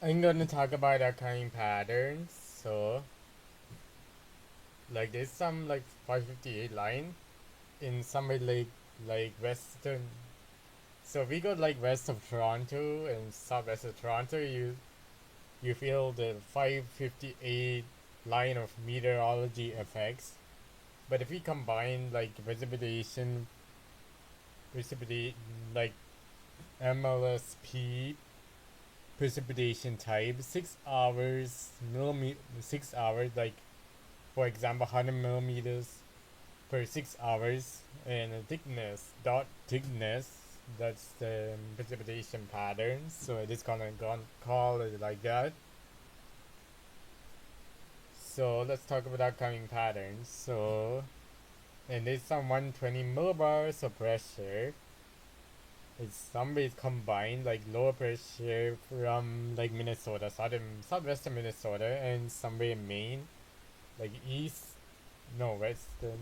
I'm gonna talk about occurring patterns. So, like there's some like 558 line in somewhere like western. So we go like west of Toronto and southwest of Toronto. You feel the 558 line of meteorology effects. But if we combine like precipitate like MLSP precipitation type, 6 hours 6 hours like for example 100 millimeters per 6 hours, and a thickness dot thickness, that's the precipitation pattern, so it is gonna call it like that. So let's talk about upcoming patterns. So, and there's some 120 millibars of pressure. It's some ways combined like lower pressure from like Minnesota, southwestern Minnesota, and somewhere in Maine, like east, no western.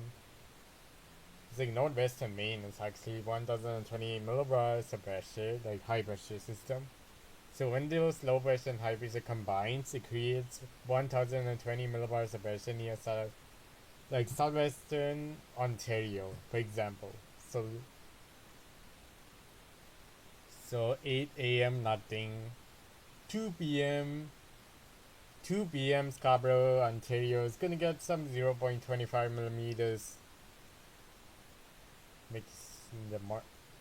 It's like northwestern Maine. It's actually 1020 millibars of pressure, like high pressure system. So when those low pressure and high pressure combines, it creates 1020 millibars of pressure near like southwestern Ontario, for example. So 8 a.m. nothing, 2 p.m. 2 p.m. Scarborough, Ontario is gonna get some 0.25 millimeters, makes the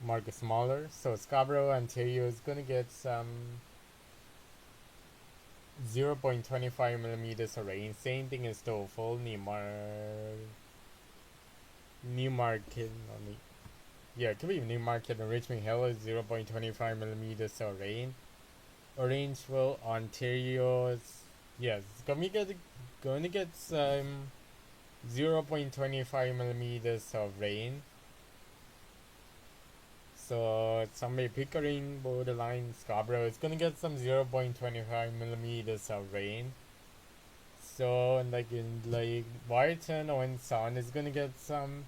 mark smaller. So Scarborough, Ontario is gonna get some 0.25 millimeters of rain. Same thing as Stoffel, Newmarket, only. Yeah, it could be Newmarket and Richmond Hill is 0.25 millimeters of rain. Orangeville, Ontario is, yes, going to get some 0.25 millimeters of rain. So somewhere Pickering, borderline Scarborough is gonna get some 0.25 millimeters of rain. So like in like Warrington or in Sun is gonna get some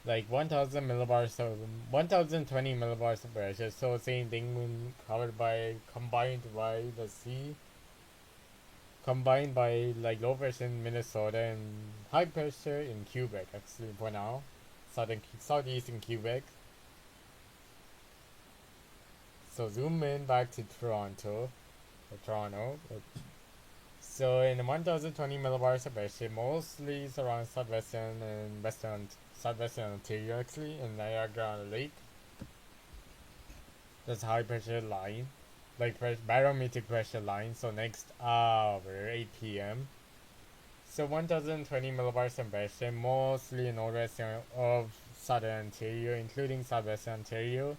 like 1000 millibars of 1020 millibars of pressure. So same thing when combined by the sea, combined by like low pressure in Minnesota and high pressure in Quebec actually for now, southeastern Quebec. So zoom in back to Toronto. So in 1020 millibars of pressure, mostly it's around southwestern and southwestern Ontario actually, in Niagara Lake. That's high pressure line, like barometric pressure line. So next hour, 8 p.m. So 1020 millibars of pressure, mostly in northwest of southern Ontario, including southwestern Ontario,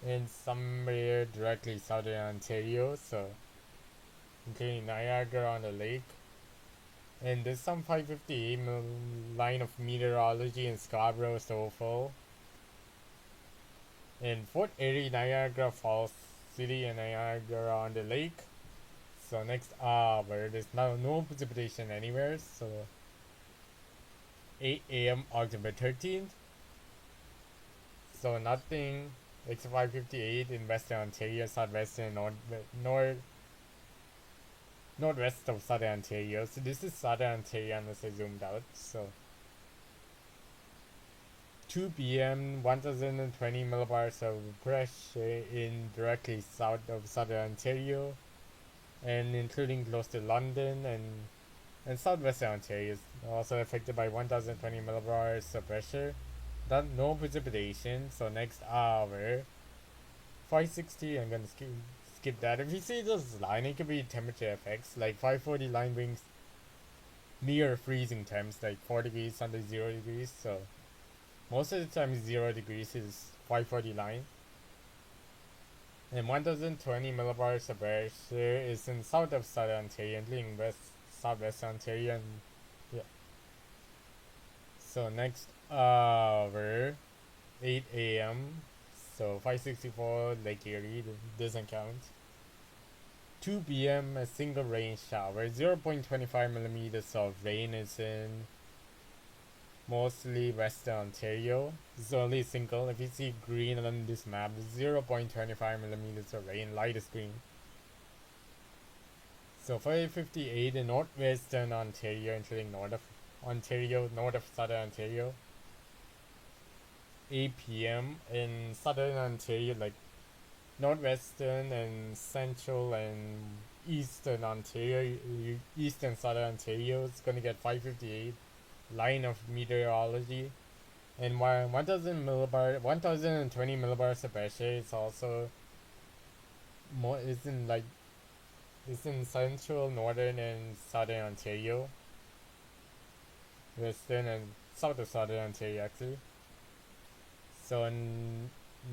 and somewhere directly southern Ontario. So including Niagara on the lake. And there's some 550 line of meteorology in Scarborough, Stoffel, in Fort Erie, Niagara Falls City, and Niagara on the lake. So next hour, there's no precipitation anywhere. So 8 a.m. October 13th. So nothing. It's 558 in Western Ontario, Southwestern, Northwest of Southern Ontario. So this is Southern Ontario unless I zoomed out. So 2 p.m. 1020 millibars of pressure in directly south of Southern Ontario, and including close to London and southwestern Ontario is also affected by 1020 millibars of pressure. That no precipitation. So next hour, 560. I'm gonna skip that. If you see this line, it could be temperature effects. Like 540 line brings near freezing temps, like 4 degrees under 0 degrees. So most of the time 0 degrees is 540 line. And 1020 millibars of pressure is in south of Southern Ontario, including southwest Ontario. And yeah. So next hour, 8 a.m. So 564 Lake Erie doesn't count. 2 p.m. a single rain shower. 0.25 millimeters of rain is in mostly Western Ontario. This is only single. If you see green on this map, 0.25 millimeters of rain, lightest green. So 5:58 in northwestern Ontario, including north of Ontario, north of southern Ontario. 8 p.m. in southern Ontario, like northwestern and central and eastern Ontario, eastern southern Ontario. It's gonna get 5:58 line of meteorology. And 1000 millibar, 1020 millibars of pressure is also more, is in central, northern, and southern Ontario, western and south of southern Ontario actually. So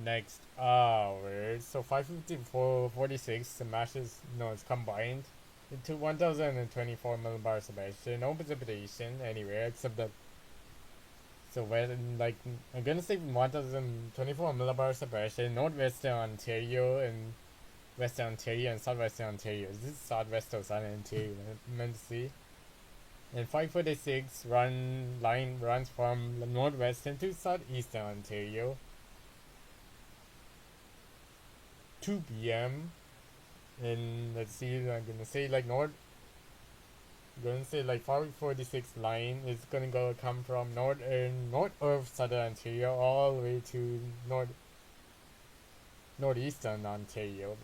next hour, so 5:54:46, the mashes, no, it's combined into 1024 millibars of pressure. No precipitation anywhere except that. So when like I'm gonna say 1024 millibars of pressure in northwestern Ontario and western Ontario and southwestern Ontario. This is southwest of southern Ontario, I meant to see. And 546 line runs from the northwestern to southeastern Ontario. 2 p.m. And let's see, I'm gonna say like gonna say like 546 line is gonna come from north of southern Ontario all the way to northeastern Ontario.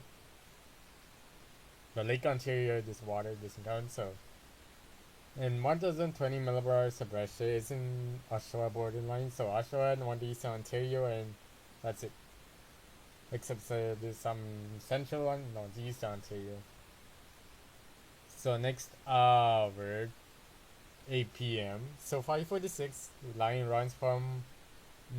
The Lake Ontario, this water doesn't count, so. And 1020 millibars of pressure is in Oshawa borderline, so Oshawa and northeastern Ontario, and that's it. Except there's some central one, northeast Ontario. So next hour, 8 p.m. So 546 line runs from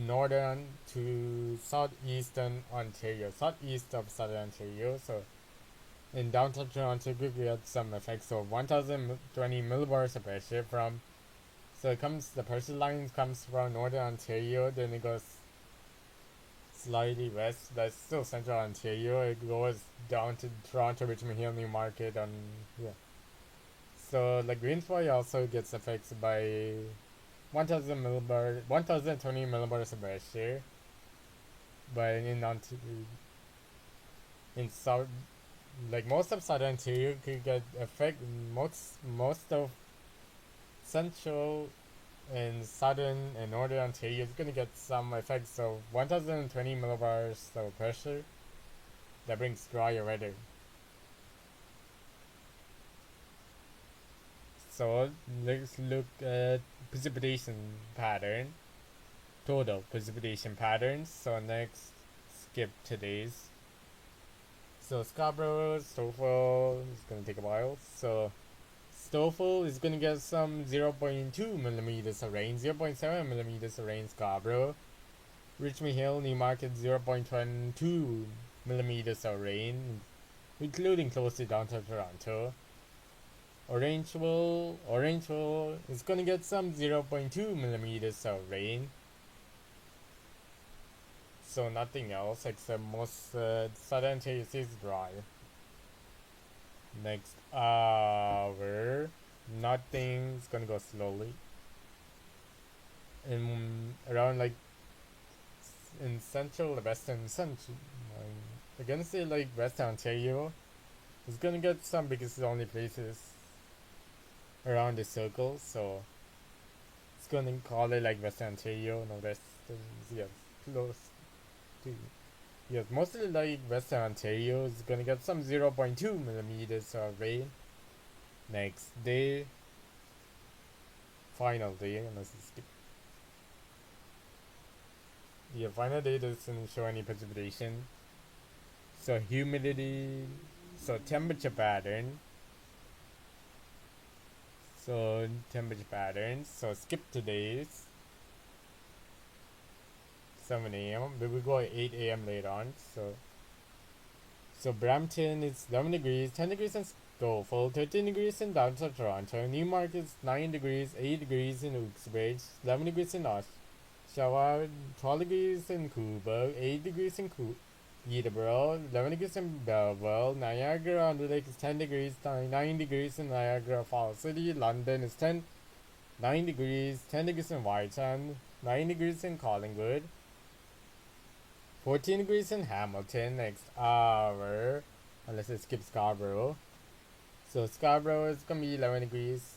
northern to southeastern Ontario, southeast of southern Ontario. So in downtown Toronto, we had some effects. So 1020 millibars of pressure from. So it comes. The pressure line comes from northern Ontario, then it goes slightly west. That's still central Ontario. It goes down to Toronto, Richmond Hill, Newmarket, and yeah. So like Greensway also gets affected by 1020 millibars of pressure. But in south, like most of southern Ontario could get affect most of central and southern and northern Ontario is gonna get some effects of 1020 millibars of pressure that brings drier weather. So let's look at precipitation pattern, total precipitation patterns. So next, skip today's. So Scarborough, Stoffel is gonna take a while. So Stoffel is gonna get some 0.2 millimeters of rain, 0.7 millimeters of rain. Scarborough, Richmond Hill, Newmarket 0.22 millimeters of rain, including close to downtown Toronto. Orangeville is gonna get some 0.2 millimeters of rain. So nothing else except most southern Ontario is dry. Next hour, nothing's gonna go slowly. In around like in central, western central, I'm gonna say like western Ontario is gonna get some because it's the only places around the circle, so it's gonna call it like western Ontario, no western, yeah, close to. Yes, mostly like western Ontario is gonna get some 0.2 millimeters of rain. Next day, final day, unless it's skip. Yeah, final day doesn't show any precipitation. So humidity, so temperature pattern. So temperature patterns. So skip today's 7 a.m. We will go at 8 a.m. later on. So Brampton is 11 degrees, 10 degrees in Schofield, 13 degrees in downtown Toronto. Newmarket is 9 degrees, 8 degrees in Uxbridge, 11 degrees in Oshawa, 12 degrees in Cobourg, 8 degrees in Peterborough, 11 degrees in Belleville. Niagara on the Lake is 10 degrees, 9 degrees in Niagara Falls City. London is 9 degrees, 10 degrees in Whiteham, 9 degrees in Collingwood, 14 degrees in Hamilton. Next hour, unless it skips Scarborough. So Scarborough is gonna be 11 degrees.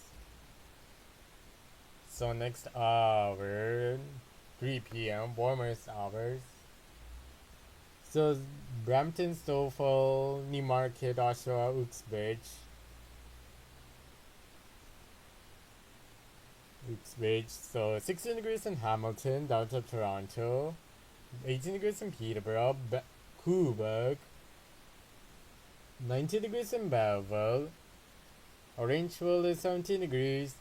So next hour, 3 p.m. warmest hours. So Brampton, Stouffville, Newmarket, Oshawa, Uxbridge. So 16 degrees in Hamilton, down to Toronto. 18 degrees in Peterborough, Quebec. 19 degrees in Belleville. Orangeville is 17 degrees.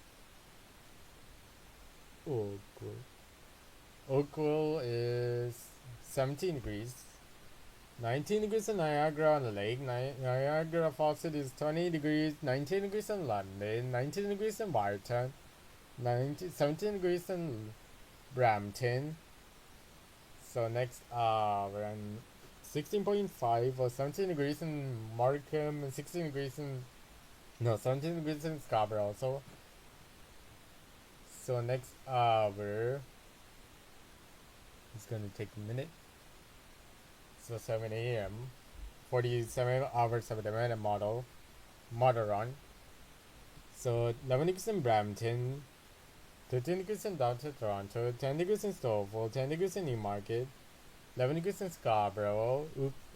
Oakville. Oakville is 17 degrees. 19 degrees in Niagara on the Lake. Niagara Falls is 20 degrees. 19 degrees in London. 19 degrees in Barton. 17 degrees in Brampton. So next, we're on 16.5 or 17 degrees in Markham and 16 degrees in 17 degrees in Scarborough also. So next hour, it's gonna take a minute. So 7 a.m. 47 hours of the minute model run. So 11 degrees in Brampton, 13 degrees in downtown Toronto, 10 degrees in Stouffville, 10 degrees in Newmarket, 11 degrees in Scarborough,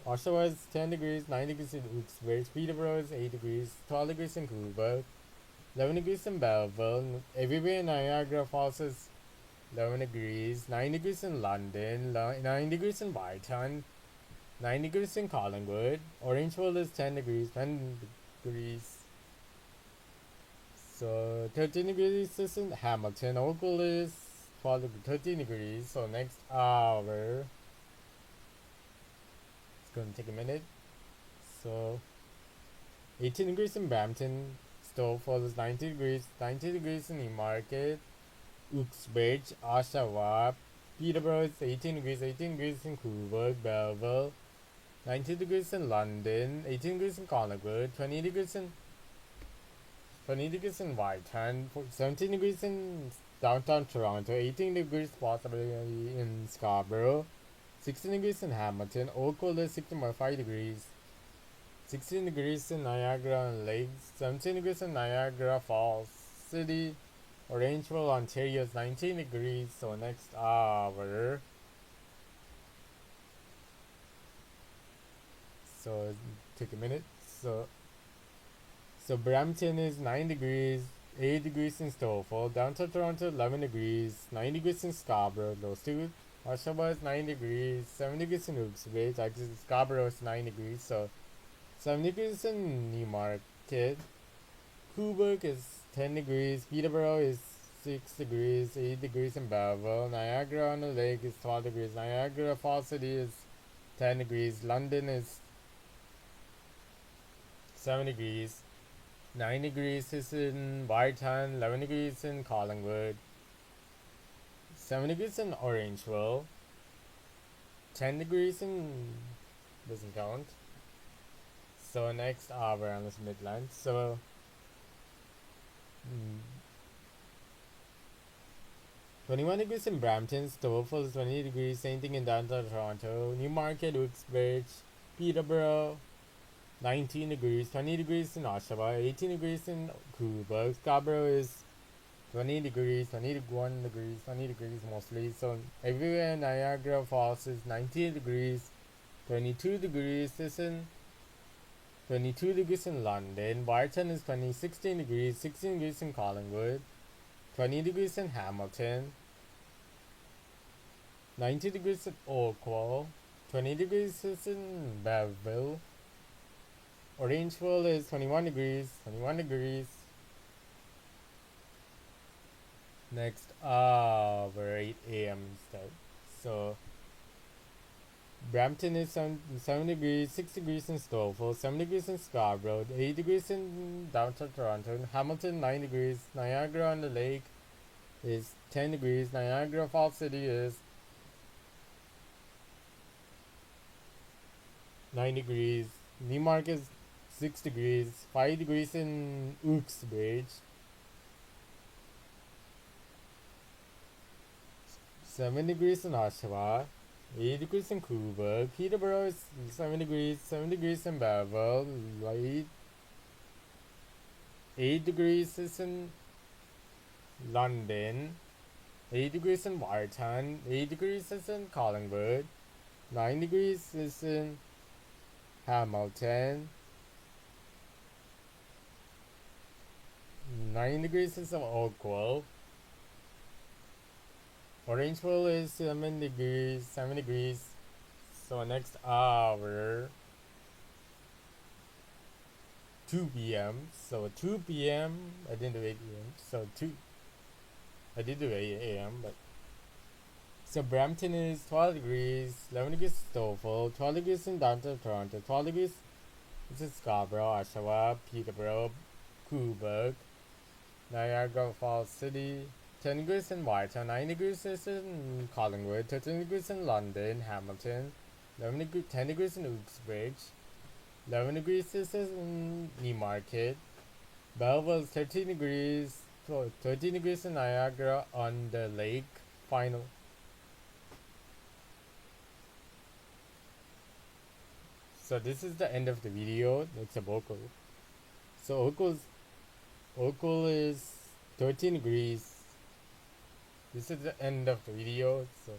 Oshawa is 10 degrees, 9 degrees in Uxbridge, Peterborough is 8 degrees, 12 degrees in Quebec, 11 degrees in Belleville, everywhere in Niagara Falls is 11 degrees, 9 degrees in London, 9 degrees in Barton, 9 degrees in Collingwood, Orangeville is 10 degrees, 10 degrees. So 13 degrees is in Hamilton, Oakville is 13 degrees. So next hour, it's going to take a minute. So 18 degrees in Brampton, Stouffville is 90 degrees, 90 degrees in Newmarket, Uxbridge, Oshawa, Peterborough is 18 degrees, 18 degrees in Quebec, Belleville, 19 degrees in London, 18 degrees in Collingwood, 20 degrees in Whitehand, 17 degrees in downtown Toronto, 18 degrees possibly in Scarborough, 16 degrees in Hamilton, Oakville is 16.5 degrees, 16 degrees in Niagara on Lakes, 17 degrees in Niagara Falls City, Orangeville, Ontario is 19 degrees. So next hour, so take a minute. So Brampton is 9 degrees, 8 degrees in Stouffville, downtown Toronto 11 degrees, 9 degrees in Scarborough, those two. Oshawa is 9 degrees, 7 degrees in Uxbridge, actually Scarborough is 9 degrees, so 7 degrees in Newmarket, Quebec is 10 degrees, Peterborough is 6 degrees, 8 degrees in Belleville, Niagara on the Lake is 12 degrees, Niagara Falls City is 10 degrees, London is 7 degrees, 9 degrees is in Barton, 11 degrees in Collingwood, 7 degrees in Orangeville, 10 degrees in doesn't count. So next hour on this Midland. So 21 degrees in Brampton, Stouffville is 20 degrees, same thing in downtown Toronto, Newmarket, Uxbridge, Peterborough, 19 degrees, 20 degrees in Oshawa, 18 degrees in Quebec, Scarborough is 20 degrees, 21 degrees, 20 degrees mostly. So everywhere in Niagara Falls is 19 degrees, 22 degrees is in 22 degrees in London, Barton is 16 degrees, 16 degrees in Collingwood, 20 degrees in Hamilton, 90 degrees in Oakville, 20 degrees is in Belleville, Orangeville is 21 degrees, 21 degrees. Next hour, 8 a.m. start. So Brampton is 7 degrees, 6 degrees in Stouffville, 7 degrees in Scarborough, 8 degrees in downtown Toronto, Hamilton 9 degrees, Niagara on the Lake is 10 degrees, Niagara Falls City is 9 degrees, Newmarket is 6 degrees, 5 degrees in Uxbridge, 7 degrees in Oshawa, 8 degrees in Quebec, Peterborough is 7 degrees in Belleville, 8 degrees is in London, 8 degrees in Warton, 8 degrees is in Collingwood, 9 degrees is in Hamilton, 9 degrees is in Oakville, Orangeville is 7 degrees, 7 degrees. So next hour, 2 p.m. So 2 p.m. I didn't do 8 p.m. So 2, I did do 8 a.m. But so Brampton is 12 degrees, 11 degrees Stouffville, 12 degrees in downtown Toronto, 12 degrees in Scarborough, Oshawa, Peterborough, Cobourg, Niagara Falls City, 10 degrees in Whitehall, 9 degrees is in Collingwood, 13 degrees in London, Hamilton, 10 degrees in Uxbridge, 11 degrees is in Newmarket, Belleville 13 degrees, 13 degrees in Niagara on the lake, final. So this is the end of the video. It's a vocal. So Oakville is 13 degrees. This is the end of the video. So